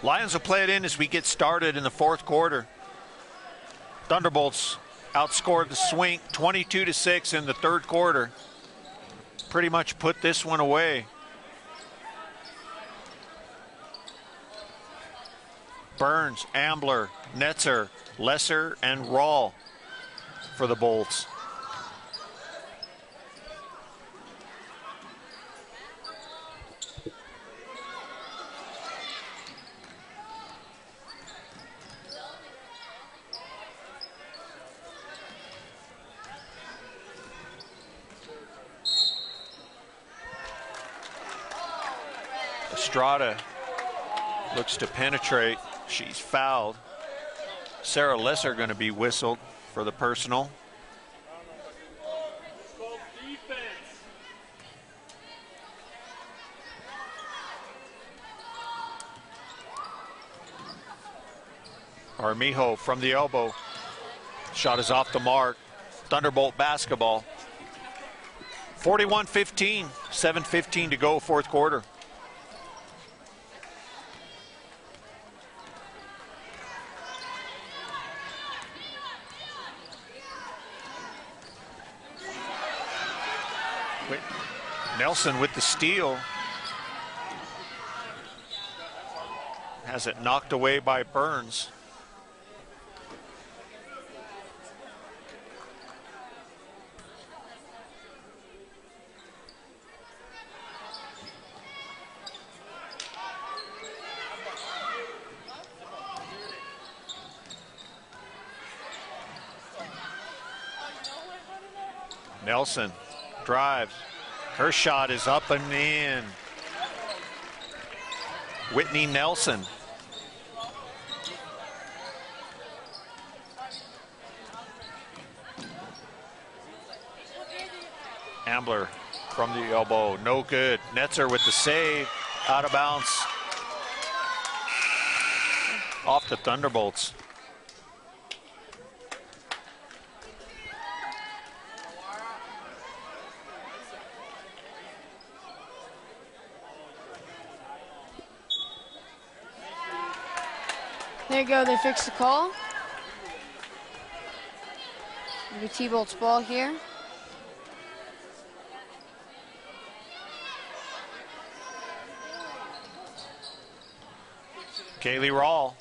Lions will play it in as we get started in the fourth quarter. Thunderbolts outscored the Swink 22-6 in the third quarter. Pretty much put this one away. Burns, Ambler, Netzer, Lesser, and Rawl for the Bolts. Estrada looks to penetrate. She's fouled. Sarah Lesser going to be whistled for the personal. Armijo from the elbow. Shot is off the mark. Thunderbolt basketball. 41-15, 7:15 to go, fourth quarter. Nelson with the steal. Has it knocked away by Burns. Nelson drives. Her shot is up and in. Whitney Nelson. Ambler from the elbow, no good. Netzer with the save, out of bounds. Off the Thunderbolts. There you go, they fixed the call. Maybe T-Bolt's ball here. Kaylee Rawl.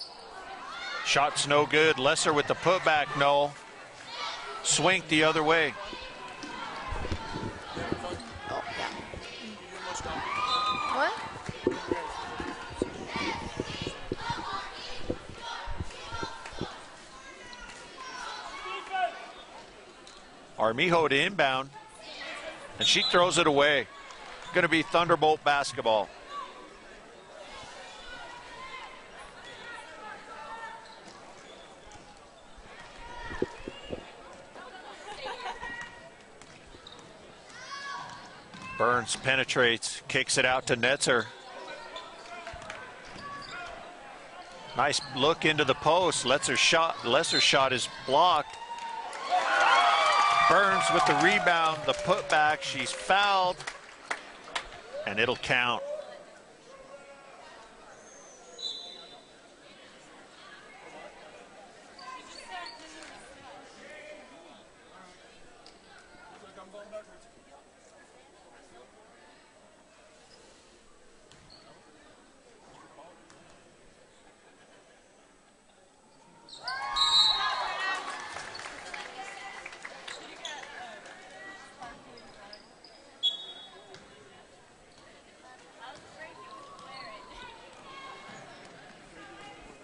Shot's no good. Lesser with the putback, no. Swink the other way. Oh, yeah. What? Armijo to inbound, and she throws it away. Going to be Thunderbolt basketball. Burns penetrates, kicks it out to Netzer. Nice look into the post. Lesser's shot is blocked. Burns with the rebound, the putback. She's fouled, and it'll count.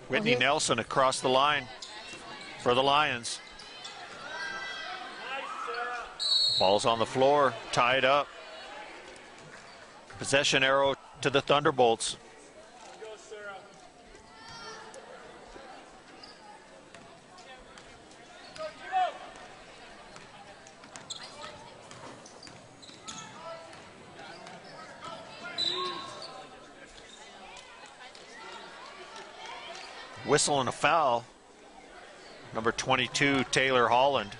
Whitney Nelson across the line for the Lions. Ball's on the floor, tied up. Possession arrow to the Thunderbolts. Whistle and a foul. Number 22, Taylor Holland,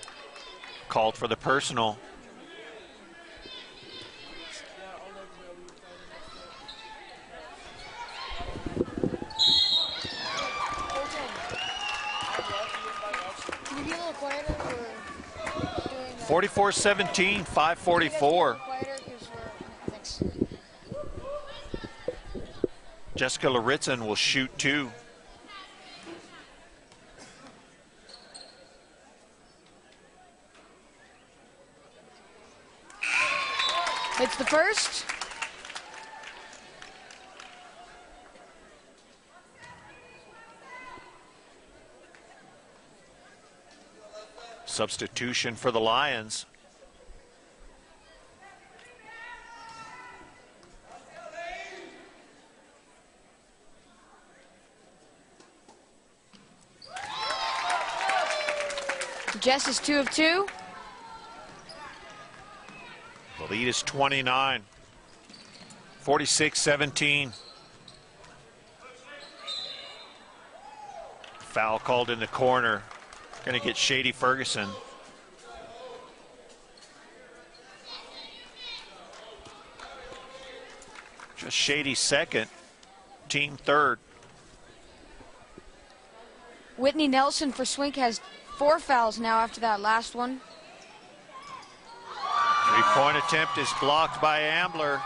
called for the personal. Can you be a little quieter? We're doing 44-17, 5:44. Jessica Laritzen will shoot two. It's the first. Substitution for the Lions. Jess is 2 of 2. The lead is 29. 46-17. Foul called in the corner. Going to get Shady Ferguson. Just Shady second, team third. Whitney Nelson for Swink has 4 fouls now after that last one. Three-point attempt is blocked by Ambler.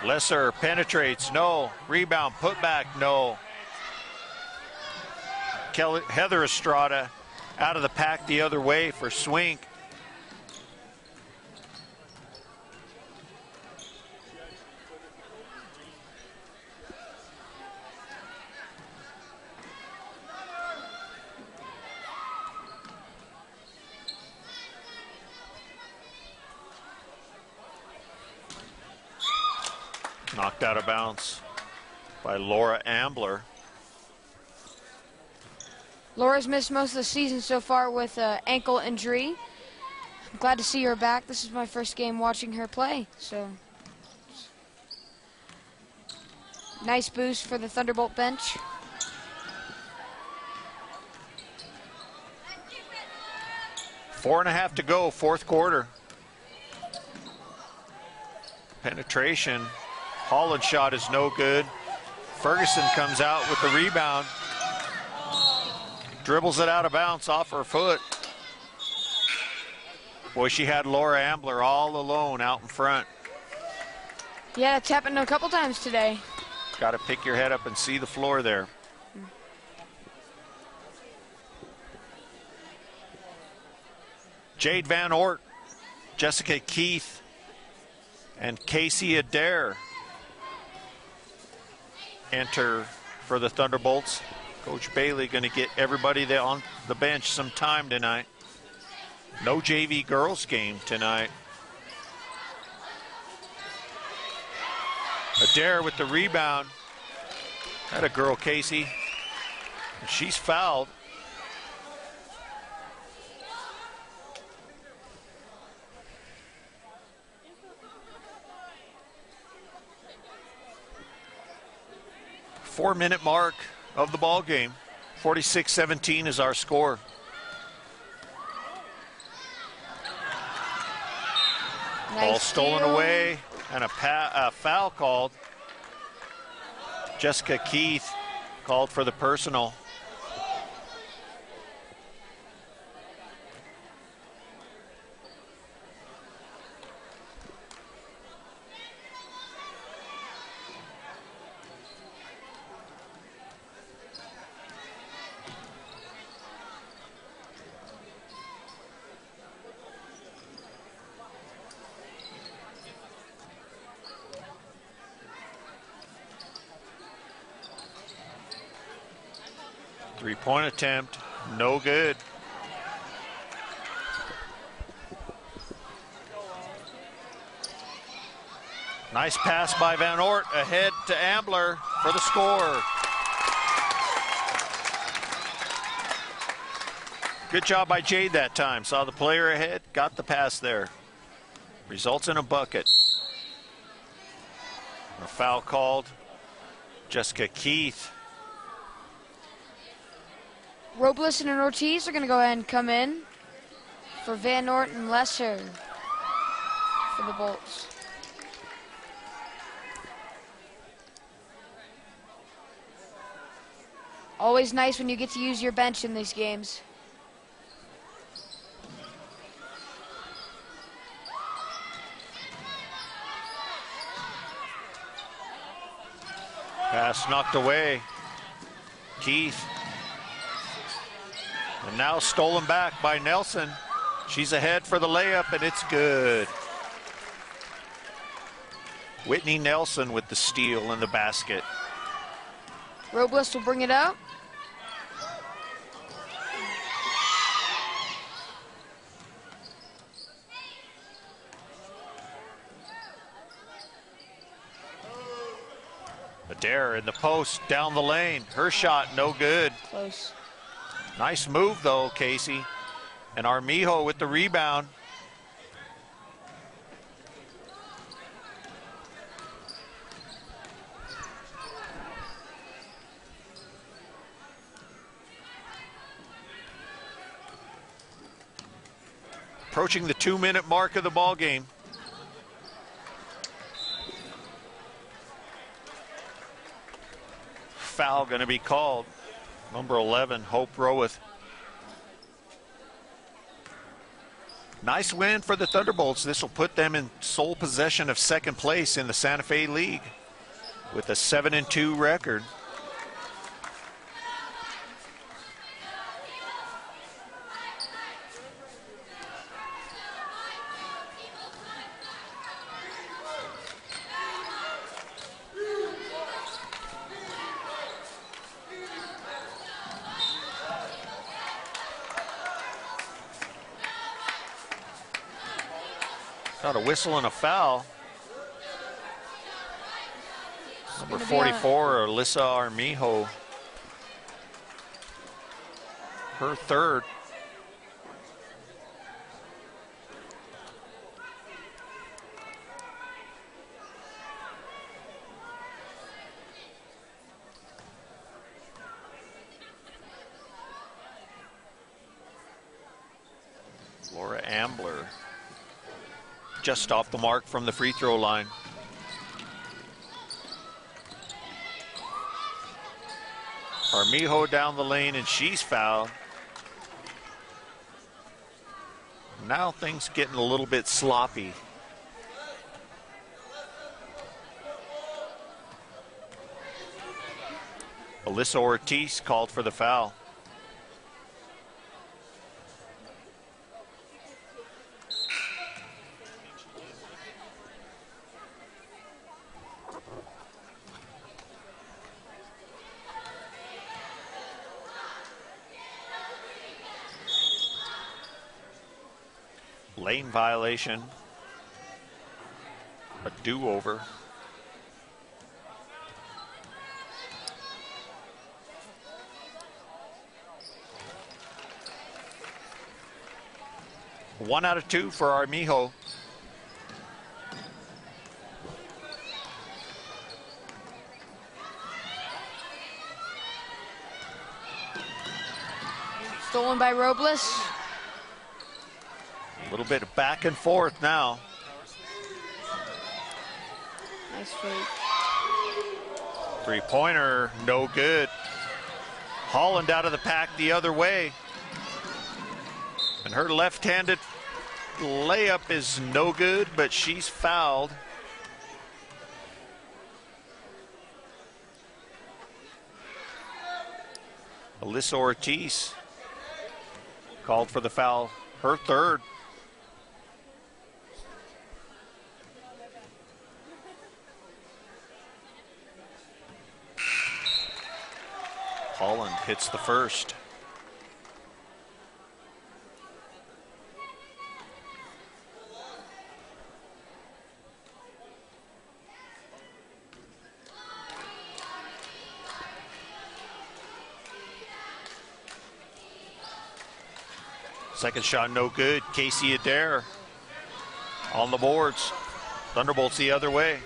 Lesser penetrates, no. Rebound, put back, no. Heather Estrada out of the pack the other way for Swink. Knocked out of bounds by Laura Ambler. Laura's missed most of the season so far with ankle injury. I'm glad to see her back. This is my first game watching her play, so. Nice boost for the Thunderbolt bench. Four and a half to go, fourth quarter. Penetration. Holland shot is no good. Ferguson comes out with the rebound. Dribbles it out of bounds off her foot. Boy, she had Laura Ambler all alone out in front. Yeah, it's happened a couple times today. Got to pick your head up and see the floor there. Jade Van Ort, Jessica Keith, and Casey Adair enter for the Thunderbolts. Coach Bailey going to get everybody on the bench some time tonight. No JV girls game tonight. Adair with the rebound. Had a girl, Casey. And she's fouled. Four-minute mark of the ball game. 46-17 is our score. Nice Ball stolen steal. away and a foul called. Jessica Keith called for the personal. Three-point attempt, no good. Nice pass by Van Ort, ahead to Ambler for the score. Good job by Jade that time. Saw the player ahead, got the pass there. Results in a bucket. A foul called. Jessica Keith. Robles and Ortiz are going to go ahead and come in for Van Ort and Lesser for the Bolts. Always nice when you get to use your bench in these games. Pass knocked away. Keith. And now stolen back by Nelson. She's ahead for the layup, and it's good. Whitney Nelson with the steal in the basket. Robles will bring it up. Adair in the post, down the lane. Her shot, no good. Close. Nice move, though, Casey. And Armijo with the rebound. Approaching the 2-minute mark of the ball game. Foul going to be called. Number 11, Hope Roweth. Nice win for the Thunderbolts. This will put them in sole possession of second place in the Santa Fe League with a 7-2 record. Got a whistle and a foul. Number 44, Alyssa Armijo. Her third. Laura Ambler just off the mark from the free throw line. Armijo down the lane, and she's fouled. Now things getting a little bit sloppy. Alyssa Ortiz called for the foul. Lane violation. A do-over. One out of two for Armijo. Stolen by Robles. A little bit of back and forth now. Nice fake. Three-pointer, no good. Holland out of the pack the other way. And her left-handed layup is no good, but she's fouled. Alyssa Ortiz called for the foul, her third. Holland hits the first. Second shot no good. Casey Adair on the boards. Thunderbolts the other way.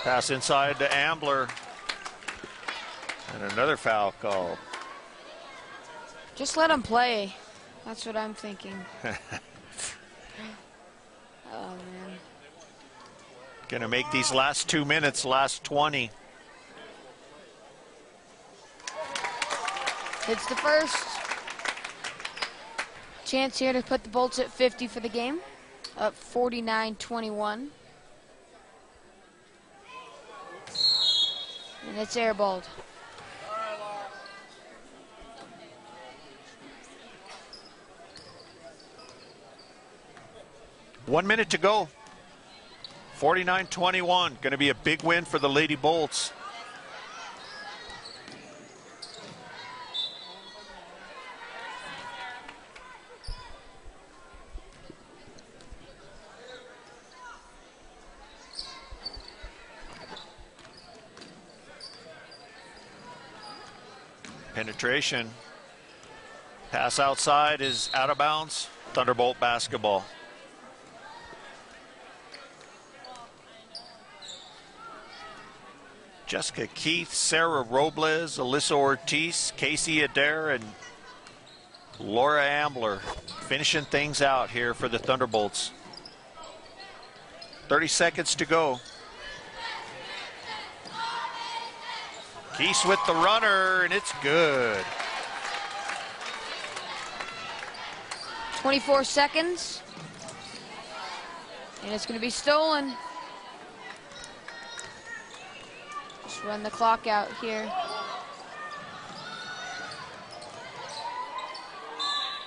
Pass inside to Ambler. And another foul call. Just let him play. That's what I'm thinking. Oh, man. Gonna make these last 2 minutes, last 20. It's the first. Chance here to put the Bolts at 50 for the game. Up 49-21. And it's airballed. 1 minute to go. 49-21. Going to be a big win for the Lady Bolts. Penetration. Pass outside is out of bounds. Thunderbolt basketball. Jessica Keith, Sarah Robles, Alyssa Ortiz, Casey Adair, and Laura Ambler finishing things out here for the Thunderbolts. 30 seconds to go. Keith with the runner, and it's good. 24 seconds. And it's going to be stolen. Just run the clock out here.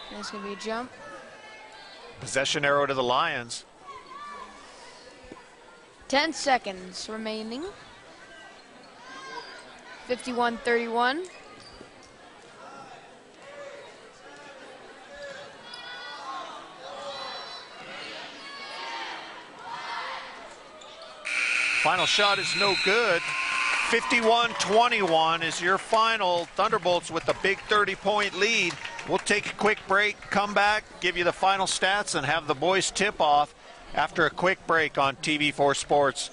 And it's going to be a jump. Possession arrow to the Lions. 10 seconds remaining. 51-31. Final shot is no good. 51-21 is your final. Thunderbolts with a big 30-point lead. We'll take a quick break, come back, give you the final stats, and have the boys tip off after a quick break on TV4 Sports.